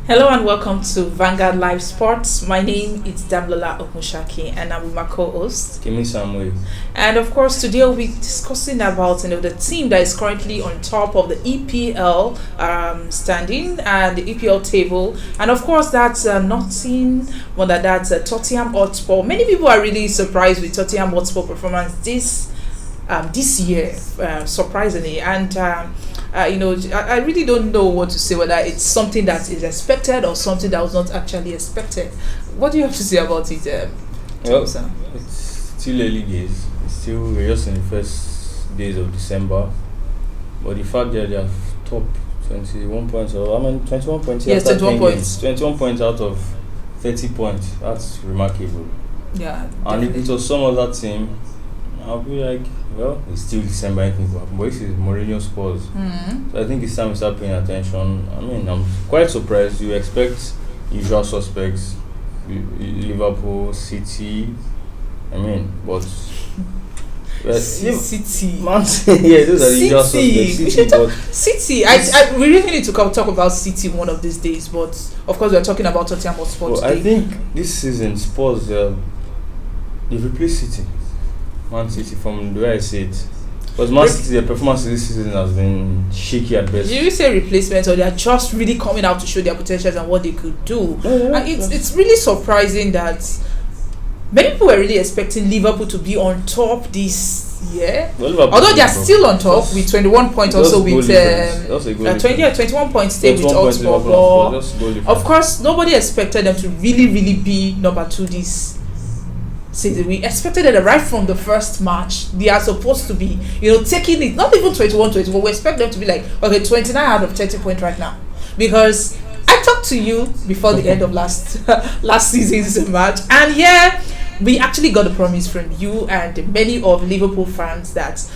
Hello and welcome to Vanguard Live Sports. My name is Damlola Okushaki and I'm with my co-host. Give me some way. And of course today we'll be discussing about the team that is currently on top of the EPL standing and the EPL table. And of course that's nothing more than that's Totenham Hotspur. Many people are really surprised with Totenham Hotspur performance this year, surprisingly. And I really don't know what to say, whether it's something that is expected or something that was not actually expected. What do you have to say about it, Well, Thompson? it's still early days. We're just in the first days of December. But the fact that they have top 21 points, 21 points. Yes, after 21 10 points. games, 21 points out of 30 points. That's remarkable. Yeah. And if it was some other team, I'll be like, well, it's still December, anything could happen. But this is Mourinho Spurs. So I think it's time to start paying attention. I'm quite surprised. You expect usual suspects, Liverpool, City. But City. Man, yeah, those are the usual suspects. We should talk City, City. We really need to talk about City one of these days. But of course, we're talking about Tottenham Hotspur but today. I think this season Spurs they've replaced City. Man City, from the way I see it. Because Man City, their performance this season has been shaky at best. Did you say replacement, or they are just really coming out to show their potentials and what they could do? Yeah, And it's really surprising that many people were really expecting Liverpool to be on top this year. Well, Although they are still on top with 21 points, also with 21 points stay with Hotspur. But of course, nobody expected them to really be number two this season. We expected that right from the first match they are supposed to be taking it, not even 21, we expect them to be like, okay, 29 out of 30 points right now, because I talked to you before the end of last season's match, and we actually got a promise from you and many of Liverpool fans that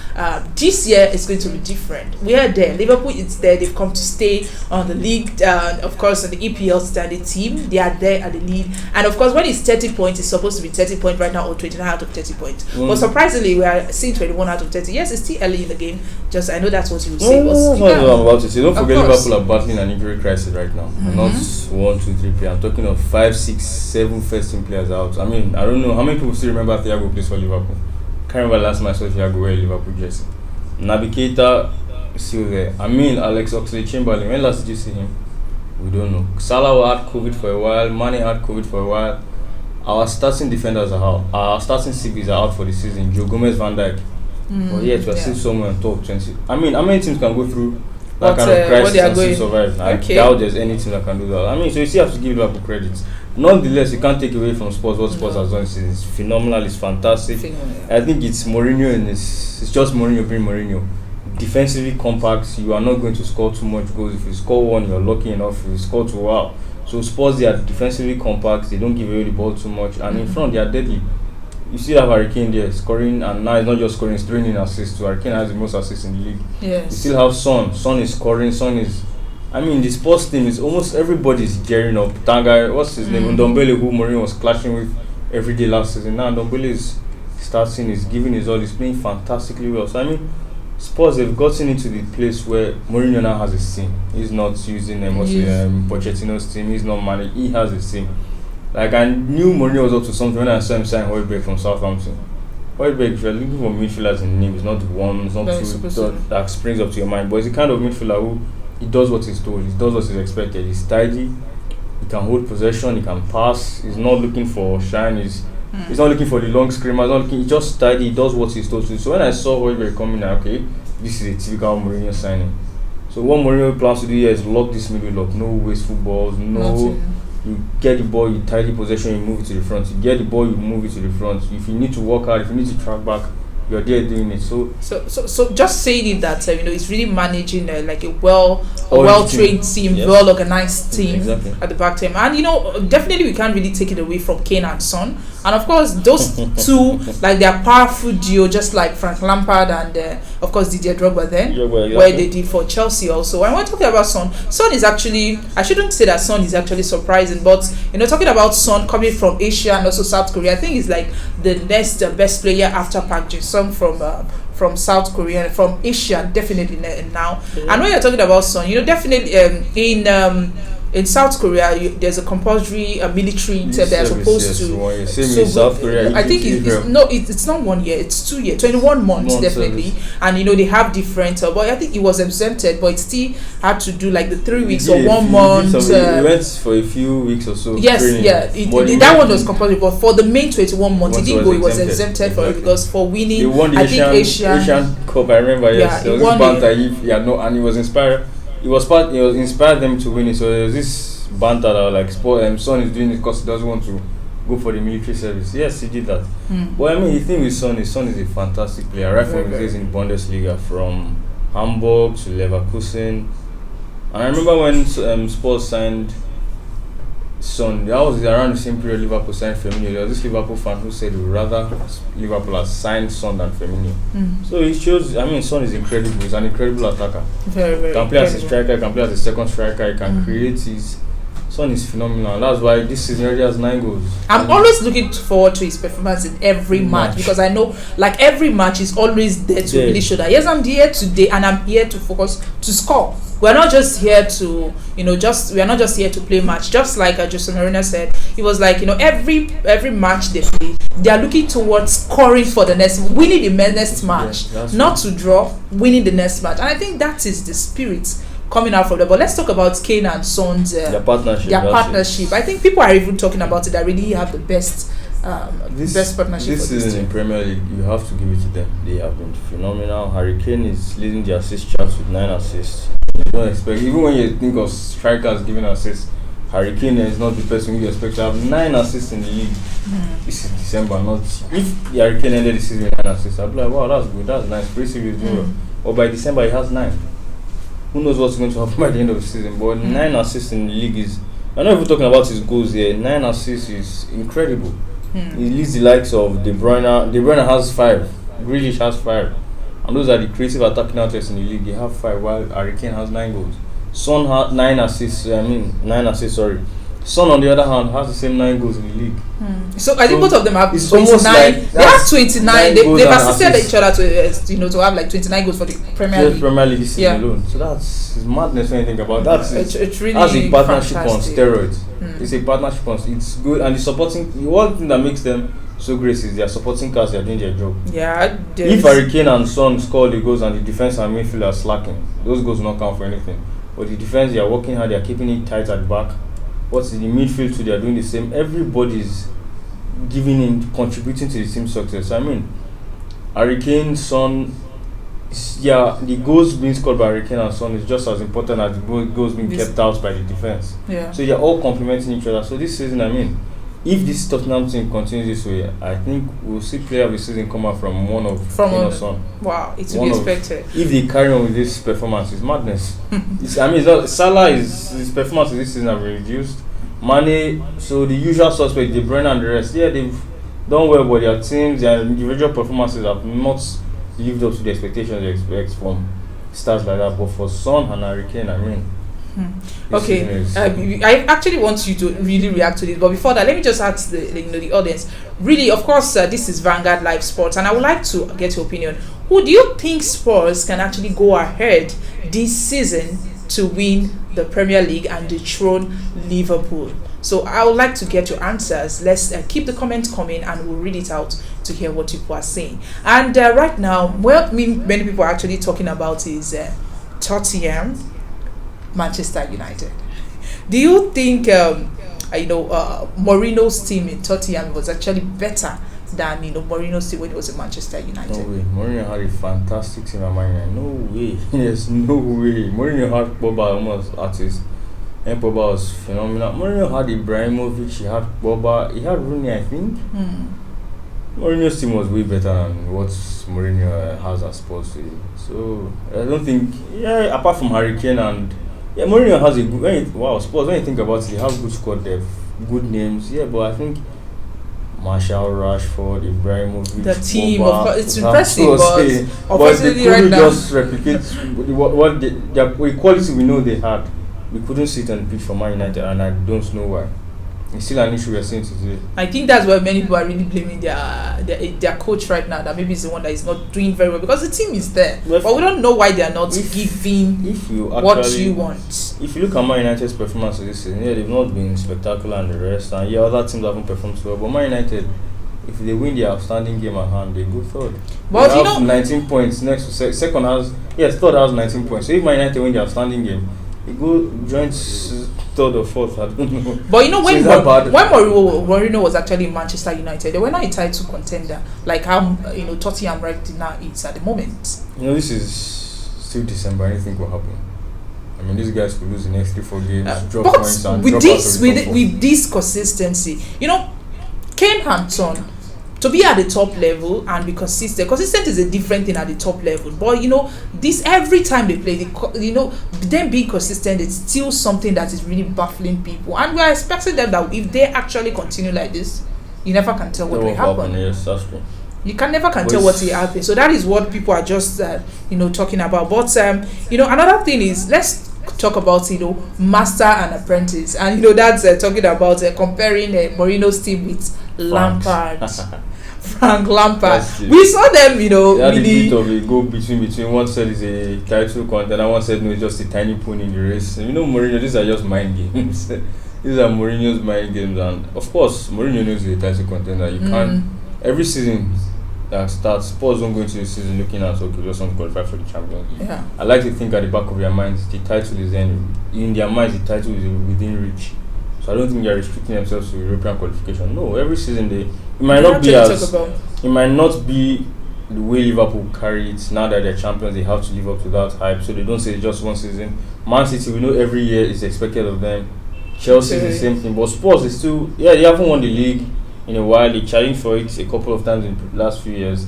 this year is going to be different. We are there. Liverpool is there. They've come to stay on the league, of course, on the EPL standing team. They are there at the lead. And of course, when it's 30 points, it's supposed to be 30 points right now, or 29 out of 30 points. But surprisingly, we are seeing 21 out of 30. Yes, it's still early in the game. Just, I know that's what you would say. That's what I'm about to say. Don't forget Liverpool are battling an injury crisis right now. Not 1, 2, 3 players. I'm talking of 5, 6, 7 first team players out. I don't know how many people still remember Thiago plays for Liverpool. Can't remember last time I saw Thiago wear a Liverpool jersey. Navigator still there. Alex Oxlade-Chamberlain, when last did you see him? We don't know. Salah had COVID for a while. Mane had COVID for a while. Our starting defenders are out. Our starting CBs are out for the season. Joe Gomez, Van Dijk. But yet we're still somewhere on top 20. How many teams can go through that kind of crisis and still survive? I doubt there's any team that can do that. So you still have to give Liverpool credit. Nonetheless, you can't take away from Spurs what Spurs has done this season. It's phenomenal, it's fantastic. I think it's Mourinho, and it's just Mourinho being Mourinho. Defensively compact, you are not going to score too much goals. If you score one, you're lucky enough. If you score two, wow. So Spurs, they are defensively compact, they don't give away the ball too much, and in front they are deadly. You still have Harry Kane there scoring, and now it's not just scoring, it's throwing in assists. Harry Kane has the most assists in the league. Yes. You still have Son is scoring, Son is... the sports team is almost everybody's gearing up. That guy, what's his name? Ndombele, who Mourinho was clashing with every day last season. Now Ndombele is starting, is giving his all, he's playing fantastically well. So Spurs have gotten into the place where Mourinho now has his team. He's not using Pochettino's team, he's not managing, he has his team. Like, I knew Mourinho was up to something when I saw him sign Højbjerg from Southampton. Højbjerg, if you're looking for midfielders in the name, it's not one, it's not two that springs up to your mind. But he's the kind of midfielder who he does what he's told, he does what he's expected. He's tidy, he can hold possession, he can pass, he's not looking for shine, he's not looking for the long screamer, he's just tidy, he does what he's told to. So when I saw Højbjerg coming, this is a typical Mourinho signing. So what Mourinho plans to do here is lock this middle up, no wasteful balls, you get the ball, you tidy possession, you move it to the front. You get the ball, you move it to the front. If you need to work hard, if you need to track back, you're there doing it. So just saying it that it's really managing like a well-trained team, yes. Well-organized team exactly. At the back team, and definitely we can't really take it away from Kane and Son, and of course those two, like, they are powerful duo, just like Frank Lampard and of course Didier Drogba then, where they did for Chelsea also. And when talking about Son is actually, I shouldn't say that Son is actually surprising, but talking about Son coming from Asia and also South Korea, I think he's like the next best player after Park Ji-sung from South Korea, from Asia, definitely now. And when you're talking about Son, definitely in South Korea, there's a compulsory military term they're supposed to. Same in South Korea. I think it's not 1 year, it's 2 years, 21 months definitely. Service. And they have different. But I think it was exempted, but it still had to do like the 3 weeks or 1 month. It went for a few weeks or so. Yes, training. That one was compulsory, but for the main 21 months, it didn't go. It was exempted for it because for winning. They won the Asian Cup. I remember. Yes, there was this banter. And it was inspired. It inspired them to win it. So there was this banter that like Son is doing it because he doesn't want to go for the military service. Yes, he did that. But I mean, the thing with Son is a fantastic player. Right from his days in Bundesliga, from Hamburg to Leverkusen. And I remember when Spurs signed Son, that was around the same period Liverpool signed Firmino. There was this Liverpool fan who said he would rather Liverpool has signed Son than Firmino. So it shows, Son is incredible. He's an incredible attacker. Very, very can play as a striker, can play as a second striker, he can create his... Son is phenomenal. That's why this season already has 9 goals. I'm always looking forward to his performance in every match because I know like every match is always there to really show that yes, I'm here today and I'm here to focus to score. We're not just here to, we are not just here to play match. Just like Jose Mourinho said, it was like, every match they play, they are looking towards scoring for the winning the next match, not to draw, winning the next match. And I think that is the spirit coming out from there. But let's talk about Kane and Son's their partnership. I think people are even talking about it that really have the best partnership. This season in Premier League, you have to give it to them. They have been phenomenal. Harry Kane is leading the assist charts with 9 assists. You don't expect, even when you think of strikers giving assists, Harry Kane is not the person you expect to have 9 assists in the league. This is December, not if Harry Kane ended the season with 9 assists, I'd be like, wow, that's good, that's nice. Pretty serious, or by December he has 9. Who knows what's going to happen by the end of the season? But 9 assists in the league is. I know if we're talking about his goals here, 9 assists is incredible. He leads the likes of De Bruyne. De Bruyne has 5. Grealish has 5. And those are the creative attacking outlets in the league. They have 5, while Harry Kane has 9 goals. Son has 9 assists. 9 assists. Sorry. Son, on the other hand, has the same 9 goals in the league. So I think both of them have 29. They have 29. They've assisted each other to to have like 29 goals for the Premier League. Premier League this season alone. So that's madness when you think about that. It's really that's a partnership fantastic. on steroids. It's a partnership on. It's good, and the supporting. The one thing that makes them so great is their supporting cast. They're doing their job. Yeah. If Harry Kane and Son score the goals and the defense and midfield are slacking, those goals will not count for anything. But the defense, they are working hard. They are keeping it tight at the back. What's in the midfield too? They are doing the same. Everybody's giving in, contributing to the team's success. Harry Kane, Son, the goals being scored by Harry Kane and Son is just as important as the goals being kept out by the defense. Yeah. So they're all complementing each other. So this season, if this Tottenham team continues this way, I think we'll see player of the season come out from one of Kane or Son. Wow, it's to be expected. If they carry on with this performance, it's madness. Salah his performance this season have been reduced. Mane, so the usual suspect, De Bruyne and the rest, they've done well, but their teams, their individual performances have not lived up to the expectations they expect from stars like that. But for Son and Harry Kane, Okay, I actually want you to really react to this, but before that, let me just ask the audience. Really, of course, this is Vanguard Live Sports, and I would like to get your opinion. Who do you think Spurs can actually go ahead this season to win the Premier League and dethrone Liverpool? So I would like to get your answers. Let's keep the comments coming, and we'll read it out to hear what people are saying. And right now, what many people are actually talking about is Totenham, Manchester United. Do you think Mourinho's team in Tottenham was actually better than Mourinho's team when it was in Manchester United? No way. Mourinho had a fantastic team at Man United. No way. There's no way. Mourinho had Pogba almost artist, and Pogba was phenomenal. Mourinho had Ibrahimovic. He had Pogba. He had Rooney, I think. Mourinho's team was way better than what Mourinho has as Spurs today. So I don't think. Apart from Harry Kane and. Mourinho has a good. Spurs, when you think about it, they have good squad depth, good names. But I think Martial, Rashford, Ibrahimovic, the team, Pogba, of course, it's impressive, but they couldn't just replicate what the quality we know they had. We couldn't sit on the pitch for Man United, and I don't know why. It's still an issue we're seeing today. I think that's why many people are really blaming their coach right now. That maybe it's the one that is not doing very well because the team is there, but we don't know why they are not giving what you want. If you look at Man United's performance this season, they've not been spectacular and the rest, and other teams haven't performed so well. But Man United, if they win their outstanding game at hand, they go third. But they have 19 points next to second has third has 19 points. So if Man United win their outstanding game, they go joins third or fourth. I don't know. But you know when Mourinho was actually in Manchester United, they were not a title contender like how Tottenham right now is at the moment. This is still December. Anything will happen. I mean, these guys could lose the next 3-4 games, drop points, and with this consistency, Kane and Son, to be at the top level and be consistent. Consistent is a different thing at the top level. But this every time they play, them being consistent, it's still something that is really baffling people. And we are expecting them that if they actually continue like this, you never can tell what will happen. Yes, that's true. You can never tell what will happen. So that is what people are just talking about. But another thing is, let's talk about master and apprentice, and that's talking about comparing Mourinho's team with Lampard. Frank Lampard. We saw them, they had really a bit of a go between. One said it's a title contender, one said no, it's just a tiny pony in the race. Mourinho, these are just mind games. These are Mourinho's mind games, and of course, Mourinho knows he's a title contender. You can't every season that starts, Spurs don't go into the season looking at okay, just want to qualify for the Champions League. Yeah. I like to think at the back of their minds, the title is in their minds, the title is within reach. So I don't think they are restricting themselves to European qualification. No, every season it might not be the way Liverpool carry it. Now that they're champions, they have to live up to that hype. So they don't say just one season. Man City, we know every year is expected of them. Chelsea is the same thing, but Spurs is still they haven't won the league in a while. They challenged for it a couple of times in the last few years,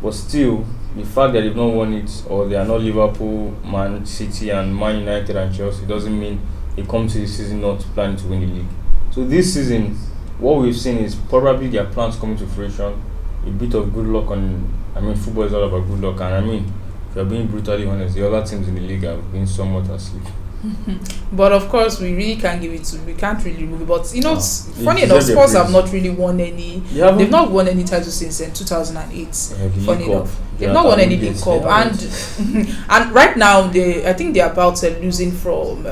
but still the fact that they've not won it, or they are not Liverpool, Man City and Man United and Chelsea, doesn't mean they come to the season not planning to win the league. So this season, what we've seen is probably their plans coming to fruition. A bit of good luck football is all about good luck, and if you're being brutally honest, the other teams in the league have been somewhat asleep. But of course, we really can't give it to. We can't really remove it. But funny enough, Spurs have not really won any. They've not won any title since 2008. Funny enough, they've not won any League Cup, and right now I think they're about losing from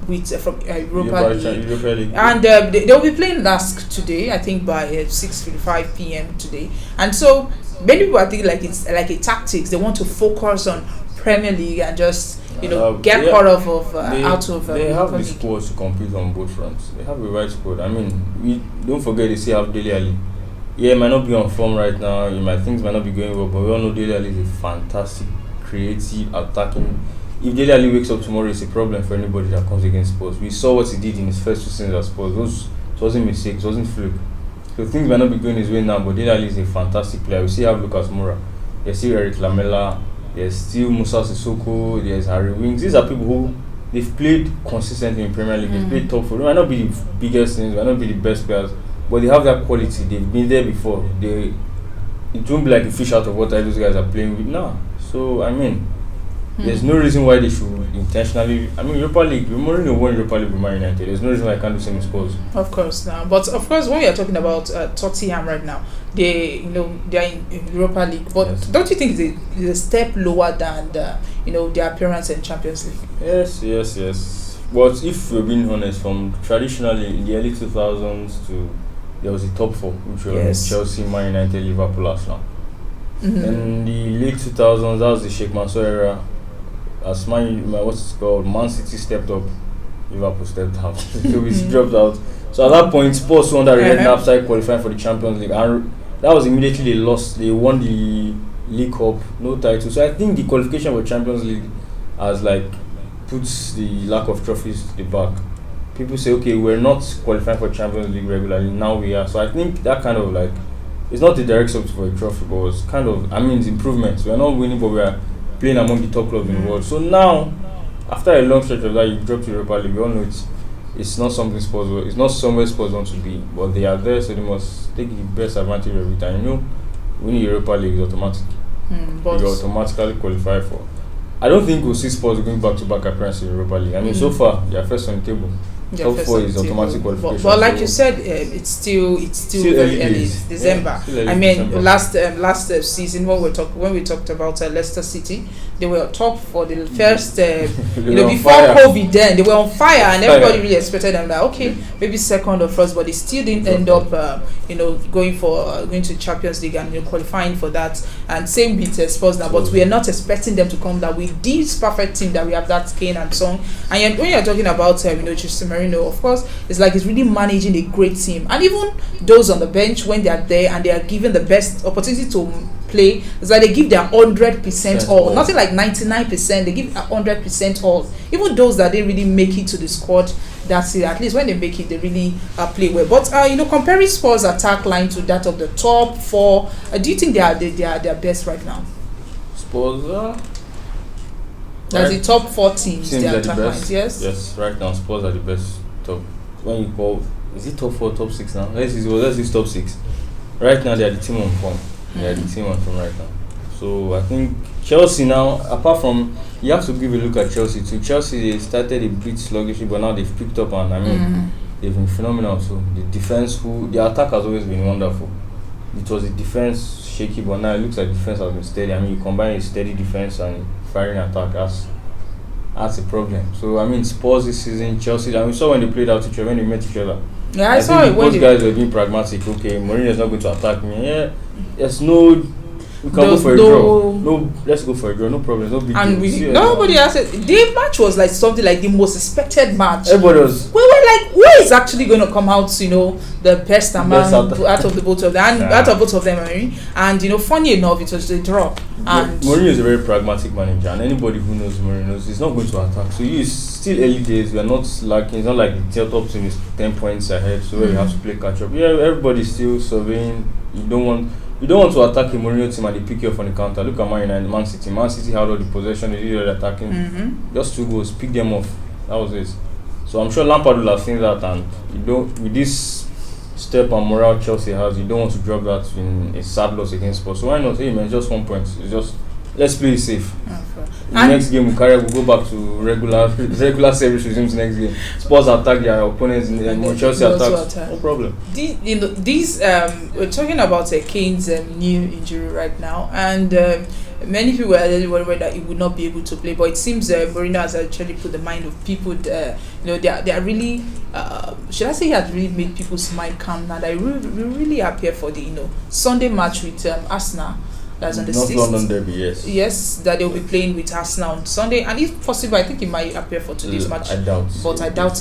Europa League, and they'll be playing LASK today. I think by 6:55 p.m. today, and so many people are thinking like it's like a tactics. They want to focus on Premier League and just get part of out of. They have the squad to compete on both fronts. They have the right squad. We don't forget they still have Dele Alli. It might not be on form right now. Things might not be going well, but we all know Dele Alli is a fantastic, creative, attacking. If Dele Alli wakes up tomorrow, it's a problem for anybody that comes against Spurs. We saw what he did in his first 2 seasons at Spurs. It wasn't mistake, it wasn't fluke. So things might not be going his way now, but Dele Alli is a fantastic player. We still have Lucas Moura. There's still Eric Lamela. There's still Musa Sissoko, there's Harry Winks. These are people who they've played consistently in Premier League. They've played top 4. They might not be the biggest things, might not be the best players, but they have that quality. They've been there before. It won't be like a fish out of water those guys are playing with now. So there's no reason why they should intentionally. Europa League. Mourinho won Europa League with Man United. There's no reason why I can't do the same with Spurs. Of course, now, but of course, when we are talking about Tottenham right now, they are in Europa League. But don't you think it's a step lower than their appearance in Champions League? Yes. But if we're being honest, from traditionally in the early 2000s there was a top 4, which was Chelsea, Man United, Liverpool, Arsenal. In the late 2000s, that was the Sheikh Mansour era. As Man City stepped up, Liverpool stepped out. So we dropped out. So at that point, Spurs won that red knapsack qualifying for the Champions League, and that was immediately they lost. They won the League Cup, no title. So I think the qualification for Champions League has puts the lack of trophies to the back. People say, okay, we're not qualifying for Champions League regularly. Now we are. So I think that kind of it's not the direct substitute for a trophy, but it's kind of it's improvements. We're not winning, but we are playing among the top clubs in the world. So now, after a long stretch of that, you drop to Europa League. We all know it's not something Spurs. It's not somewhere Spurs want to be, but they are there, so they must take the best advantage of it. And winning Europa League is automatic. You automatically qualify for. I don't think we'll see Spurs going back-to-back appearances in Europa League. So far they are first on the table. Top 4 is automatic qualification. But like you said, it's still very early. It's December. I mean, December. Last season when we talked about Leicester City, they were top for the first. Before COVID, then they were on fire, and everybody really expected them that maybe second or first, but they still didn't end up going to Champions League and qualifying for that. And same with Spurs now, but we are not expecting them to come that with this perfect team that we have, that Kane and Son. And when you're talking about Jose Mourinho, of course, it's like he's really managing a great team, and even those on the bench, when they are there and they are given the best opportunity to play, it's like they give their 100% all. Nothing like 99%. They give 100% all. Even those that didn't really make it to the squad, that's it. At least when they make it, they really play well. But comparing Spurs' attack line to that of the top 4, do you think they are best right now? Spurs. That's the top 4 teams. Their attack lines, yes. Yes, right now Spurs are the best. Top. When you call, is it top 4, top 6 now? Let's use top 6. Right now they are the team on form. They are the team on form right now. So I think Chelsea now, apart from, you have to give a look at Chelsea too. Chelsea, they started a bit sluggish, but now they've picked up, and they've been phenomenal too. The defense, the attack has always been wonderful. It was the defense shaky, but now it looks like the defense has been steady. I mean, you combine a steady defense and firing attack, that's a problem. So I mean, Spurs this season, Chelsea, and we saw when they played out each other, when they met each other. Yeah, I saw it. Both guys were being pragmatic. Okay, Mourinho is not going to attack me. Yeah, there's no. We can go for a draw. No, let's go for a draw. No problem. No big deal. Nobody else. The match was like something like the most expected match. Everybody was. We were like, who is actually going to come out? The best among out of the both of them. And out of both of them, I mean. And funny enough, it was a draw. And Mourinho is a very pragmatic manager, and anybody who knows Mourinho knows he's not going to attack. So it's still early days. We are not lacking. It's not like the top team is 10 points ahead, so we have to play catch up. Yeah, everybody's still surveying. You don't want to attack a Mourinho team and they pick you up on the counter. Look at Man United, Man City. Man City had all the possession. They did all the attacking. Just 2 goals, pick them off. That was it. So I'm sure Lampard will have seen that, and with this step and morale Chelsea has, you don't want to drop that in a sad loss against Spurs. So why not? Hey man, just 1 point. It's just, let's play it safe. The next game we'll go back to regular service resumes next game. Spurs attack their opponents and Chelsea attacks. No problem. We're talking about Kane's new injury right now, and many people are worried that he would not be able to play. But it seems Mourinho has actually put the mind of people. They are really. Should I say he has really made people's mind calm now? That we're really happy for the Sunday match with Arsenal. That's on the 6th. London derby, yes. Yes, that they'll be playing with Arsenal on Sunday, and if possible, I think he might appear for today's match. I doubt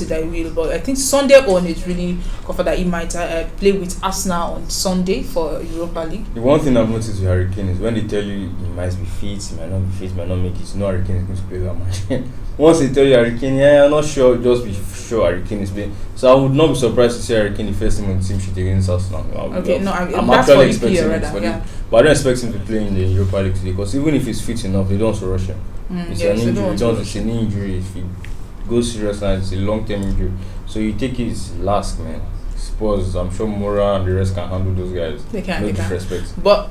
it that he will. But I think Sunday on is really confident that he might play with Arsenal on Sunday for Europa League. The one thing I've noticed with Harry Kane is when they tell you he might be fit, he might not be fit, he might not make it. Harry Kane is going to play that match. Once they tell you Harry Kane, I'm not sure. Just be sure Harry Kane is playing. So I would not be surprised to see Harry Kane the first team on the team sheet against Arsenal. I'm actually expecting it. But I don't expect him to play in the Europa League today, because even if he's fit enough, they don't want to rush him. It's an injury. It's an injury. If he goes serious, and it's a long-term injury. So you take his last, man. Spurs, I'm sure Moura and the rest can handle those guys. They can. Disrespect. But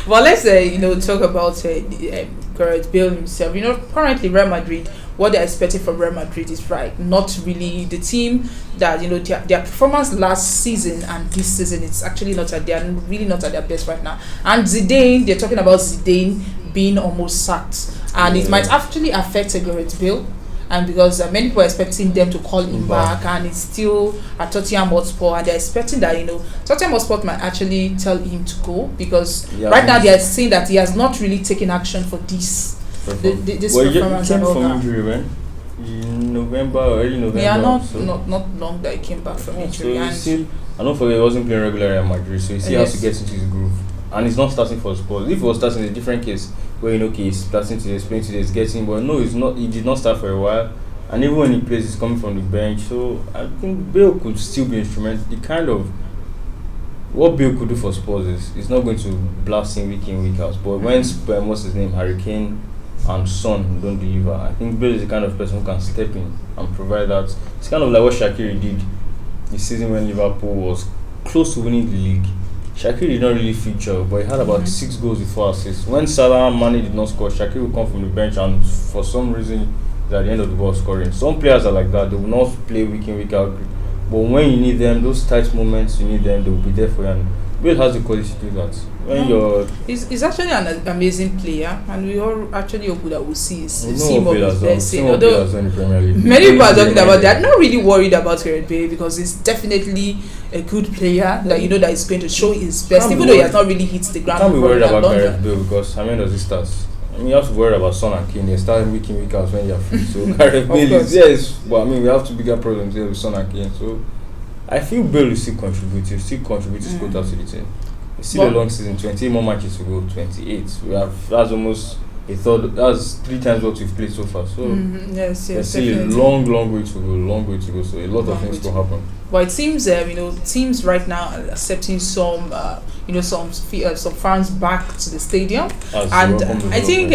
let's talk about Gareth Bale himself. Currently Real Madrid, what they're expecting from Real Madrid is not really the team that their performance last season and this season. It's actually they're really not at their best right now. And Zidane, they're talking about Zidane being almost sacked, and it might actually affect Gareth Bale. And because many people are expecting them to call him back, and it's still at Tottenham Hotspur, and they're expecting that Tottenham Hotspur might actually tell him to go, because right now they are saying that he has not really taken action for this performance. He came from injury when in November or early November. Yeah, not long that he came back from injury. So I don't forget he wasn't playing regularly at Madrid, so he still has to get into his groove. And he's not starting for Spurs. If he was starting, it's a different case where he's starting today, playing today, he's getting. But no, he's not. He did not start for a while, and even when he plays, he's coming from the bench. So I think Bale could still be instrumental. The kind of what Bale could do for Spurs is he's not going to blast him week in, week out. But when what's his name, Harry Kane and Son don't deliver, I think Bale is the kind of person who can step in and provide that. It's kind of like what Shaqiri did the season when Liverpool was close to winning the league. Shaqiri did not really feature, but he had about 6 goals with 4 assists. When Salah and Mane did not score, Shaqiri would come from the bench, and for some reason at the end of the ball scoring. Some players are like that. They will not play week in, week out. But when you need them, those tight moments, you need them, they will be there for you. And Bale has the quality to do that. When he's actually an amazing player, and we all actually hope that we'll see him of his best. Although many people are talking about that, I'm not really worried about Gareth Bale because he's definitely a good player that that is going to show his best, even though he has not really hit the ground. Can't be worried about Gareth Bale because how many does he start? I mean, you have to worry about Son and Kane. They start week in, week out when you're free. So Gareth Bale is but I mean, we have two bigger problems here with Son and Kane. So I feel Bale will still contribute. He'll still contribute his quota to the team. It's still a long season. 28 more matches to go. 28. That's almost a third. That's 3 times what we've played so far. So yes, there's still a long way to go. Long way to go. So a lot of things will happen. But it seems teams right now are accepting some some fans back to the stadium, and I think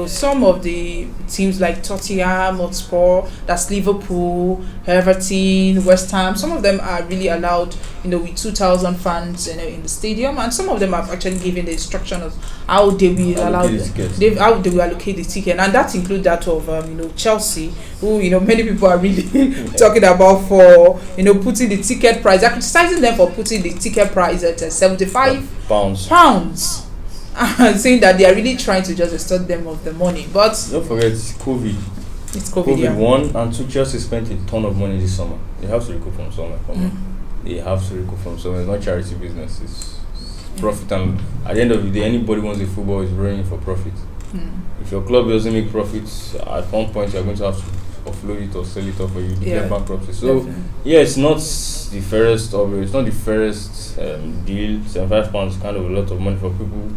some of the teams like Tottenham, Hotspur, that's Liverpool, Everton, West Ham, some of them are really allowed with 2,000 fans in the stadium, and some of them have actually given the instruction of how they will allocate the ticket, and that includes that of Chelsea, who many people are really talking about for putting the ticket price. They're criticizing them for putting the ticket price at 75 pounds, saying that they are really trying to just extort them of the money. But don't forget COVID. It's COVID. One and two. Chelsea spent a ton of money this summer. They have to recoup from somewhere. They have to recoup from somewhere. It's not charity business. It's profit, and at the end of the day, anybody wants a football is running for profit. If your club doesn't make profits, at one point you're going to have to offload it or sell it off, or you get bankruptcy. So it's not the fairest deal. £75 is kind of a lot of money for people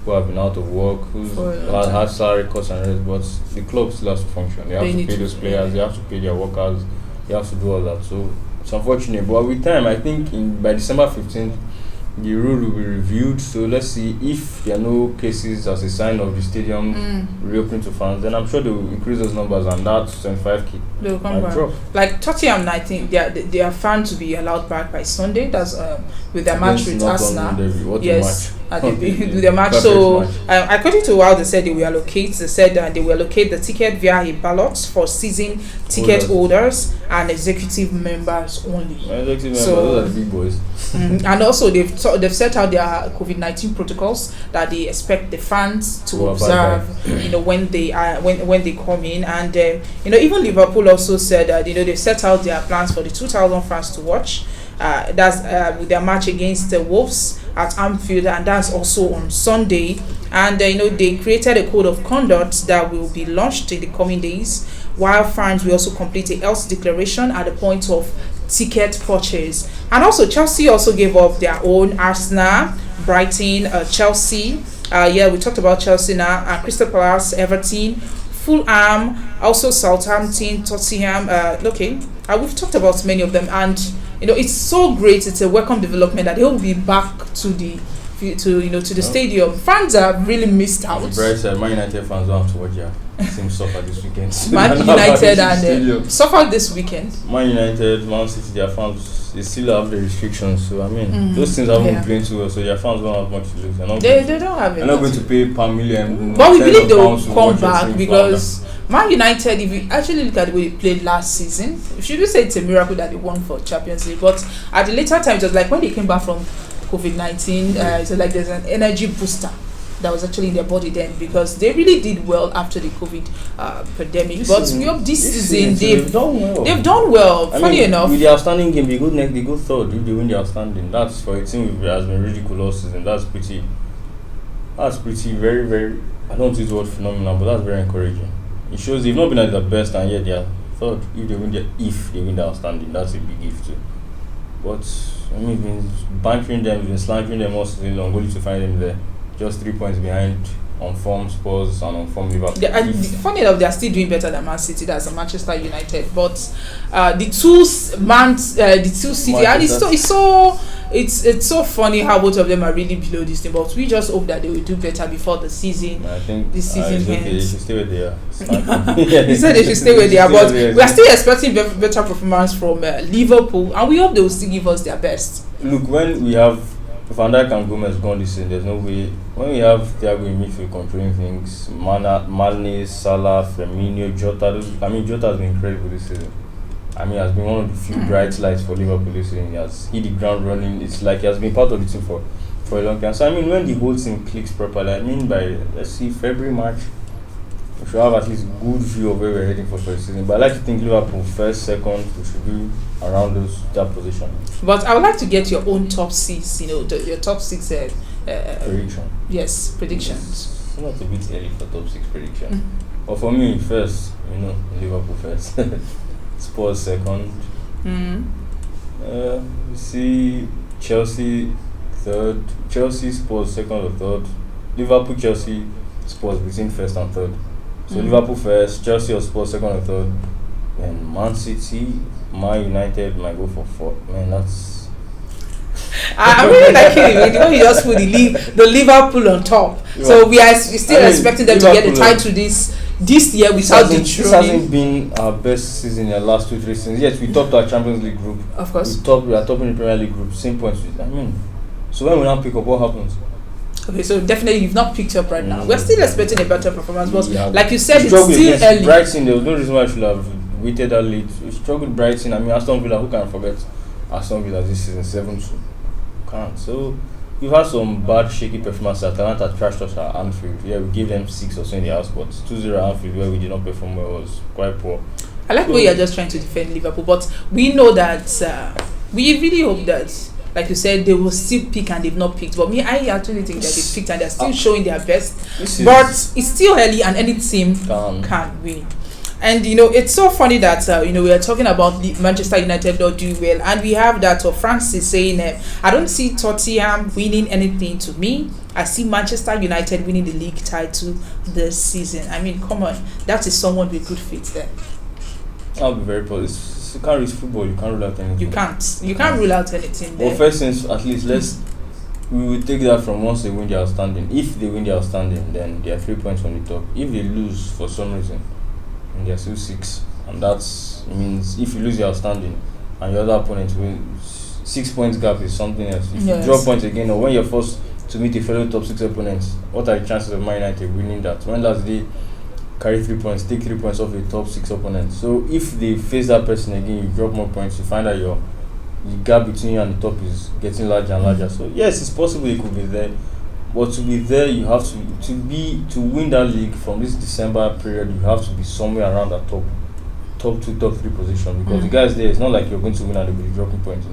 who have been out of work, who have salary costs and rest, but the club still has to function. They have to pay those players, they have to pay their workers, they have to do all that. So it's unfortunate, but with time, I think by December 15th the rule will be reviewed. So let's see if there are no cases as a sign of the stadium reopening to fans. Then I'm sure they will increase those numbers, and that 75k will come back. Like Totenham, I think they are fans to be allowed back by Sunday. That's with their match with Arsenal. Yes. With their match. So according to how they said they will allocate, they will allocate the ticket via a ballot for season ticket holders and executive members only. Those are the big boys. And also they've set out their COVID-19 protocols that they expect the fans to observe. When they come in, and even Liverpool also said that they set out their plans for the 2,000 fans to watch. That's with their match against the Wolves at Anfield, and that's also on Sunday. And they created a code of conduct that will be launched in the coming days, while fans will also complete a health declaration at the point of ticket purchase. And also Chelsea also gave up their own. Arsenal, Brighton, Chelsea, we talked about Chelsea now, Crystal Palace, Everton, Fulham, also Southampton, Tottenham. We've talked about many of them, and it's so great. It's a welcome development that they'll be back to the stadium. Fans are really missed out. Bryce said Man United fans don't have to watch their team suffer this weekend. Man United and suffer this weekend. Man United, Man City, their fans, they still have the restrictions. So I mean, those things haven't been playing too well. So their fans don't have much to lose. They don't have it. They're not going to pay per million. But we believe they will come back because Man United, if you actually look at the way they played last season, should we say it's a miracle that they won for Champions League? But at the later time, it was like when they came back from COVID-19, it's like there's an energy booster that was actually in their body then, because they really did well after the COVID pandemic. But this season they've done well. They've done well. Funny enough, with the outstanding game, they go third. If they win the outstanding, that's for a team that has been ridiculous all season. That's pretty very, very. I don't use the word phenomenal, but that's very encouraging. It shows they've not been at their best, and yet they are third. If they win the outstanding, that's a big gift too. But I mean, we've been bantering them, we've been slandering them all season long, only to find them there, just 3 points behind on form Spurs and on form Liverpool. Funny enough, they are still doing better than Man City. That's Manchester United. But the two City, and it's so funny how both of them are really below this thing. But we just hope that they will do better before the season. I think this season ends. They should stay where they are. He said they should stay where they are, but we are still expecting better performance from Liverpool, and we hope they will still give us their best. Look, when we have Van Dijk and Gomez gone this season, there's no way. When we have Thiago in midfield controlling things, Mane, Salah, Firmino, Jota. Jota has been incredible this season. Has been one of the few bright lights for Liverpool this season. He has hit the ground running. It's like he has been part of the team for a long time. So when the whole team clicks properly, by let's see February, March, we should have at least good view of where we're heading for the season. But I like to think Liverpool first, second, we should be around that position. But I would like to get your own top six. Your top six prediction. Yes, predictions. It's not a bit early for top six prediction. But for me, first, Liverpool first, Spurs second. We see Chelsea third, Chelsea, Spurs second or third, Liverpool, Chelsea, Spurs between first and third. So Liverpool first, Chelsea or Spurs second or third, and Man City, Man United might go for fourth. Man, that's. I'm really liking it. The way you just put the Liverpool on top. So we're still expecting them to get the title this year without the This hasn't been our best season in the last 2-3 seasons. Yes, we topped our Champions League group. Of course. We are topping the Premier League group. Same points. So when we now pick up, what happens? Okay, so definitely you've not picked up right now. We're still expecting a better performance, but like you said, it's still early. Brighton, there was no reason why I should have waited that late. We struggled Brighton. Aston Villa, who can forget Aston Villa this season, 7-2. Can't. So we've had some bad, shaky performances. Atalanta trashed us at Anfield. Yeah, we gave them 6 or so in the house, but 2-0 Anfield, where we did not perform well, was quite poor. I like the way you're just trying to defend Liverpool, but we know that we really hope that, like you said, they will still pick and they've not picked. But I actually think that they've picked and they're still showing their best. But it's still early and any team can win. And it's so funny that we are talking about Manchester United not doing well, and we have that of Francis saying, I don't see Tottenham winning anything. To me, I see Manchester United winning the league title this season. Come on, that is someone with good feet there. I'll be very positive. You can't risk football. You can't rule out anything. You can't rule out anything there. Well, first things at least we will take that from once they win the outstanding. If they win the outstanding, then they are 3 points from the top. If they lose for some reason, and they are still 6, and that means if you lose the outstanding and your other opponent wins, 6 points gap is something else. If you draw points again, or when you're forced to meet a fellow top 6 opponents, what are the chances of Man United winning that? When last day carry 3 points, take 3 points off a top 6 opponent. So if they face that person again, you drop more points, you find that the gap between you and the top is getting larger and larger. So yes, it's possible it could be there, but to be there, you have to win that league from this December period. You have to be somewhere around that top 2, top 3 position, because the guys there, it's not like you're going to win and they'll be dropping points,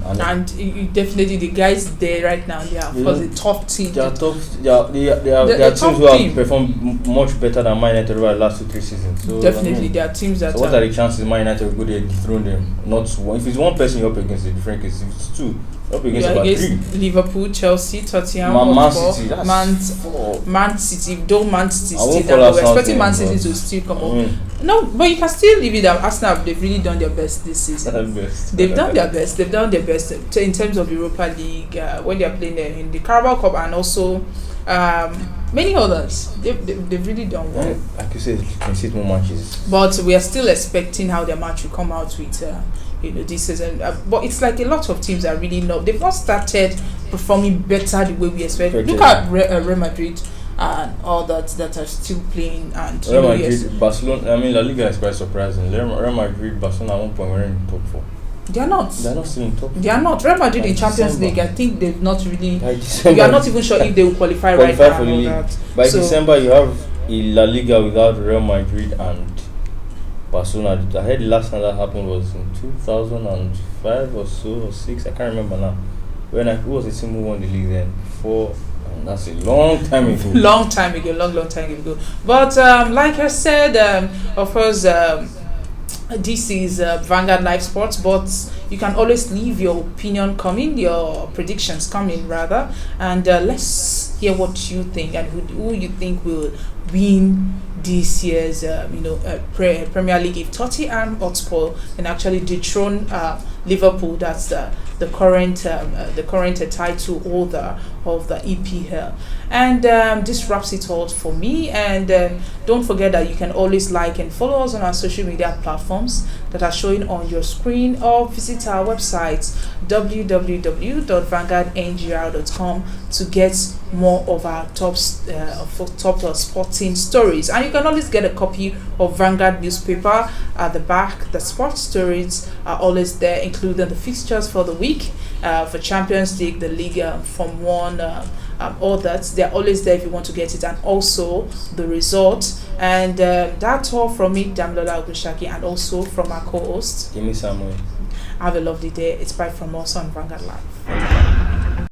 And you definitely, the guys there right now, they are the top team. They are teams who have performed much better than Man United over the last 2-3 seasons. So, definitely, there are teams that. So what are the chances Man United will go there and dethrone them? Not one. If it's one person you're up against, it's a different case. If it's 2, you're up against about 3. Liverpool, Chelsea, Totenham, Man City. Man City. Though Man City still down, we're expecting Man City to still come up. No, but you can still leave it down. Arsenal, they've really done their best this season. They've done their best. They've done their best in terms of Europa League when they are playing in the Carabao Cup, and also many others. They've really done well. Like you said, you can see more matches. But we are still expecting how their match will come out with this season. But it's like a lot of teams are really they've not started performing better the way we expect. Look at Real Madrid and all that are still playing, and Real Madrid, Barcelona. La Liga is quite surprising. Real Madrid, Barcelona at one point were in the top 4. They are not. They are not still in top. They are not. Real Madrid in Champions League, I think they've not really. We are not even sure if they will qualify right now. For the league. By December, you have a La Liga without Real Madrid and Barcelona. I heard the last time that happened was in 2005 or so, or 6. I can't remember now. Who was the team who won the league then? That's a long time ago. Long time ago. But like I said, of course, this is Vanguard Live Sports, but you can always leave your opinion coming, your predictions coming rather, and let's hear what you think and who you think will win this year's Premier League. If Tottenham Hotspur can actually dethrone Liverpool, that's the current title holder of the EPL. And this wraps it all for me. And don't forget that you can always like and follow us on our social media platforms that are showing on your screen, or visit our website www.vanguardngr.com to get more of our top sporting stories. And you can always get a copy of Vanguard newspaper at the back. The sports stories are always there, including the fixtures for the week, for Champions League, the league, from one, all that. They're always there if you want to get it, and also the result. And that's all from me, Damilola Ogushaki, and also from our co-host, Give me Samuel. Have a lovely day. It's bye from us on Vanguard Live.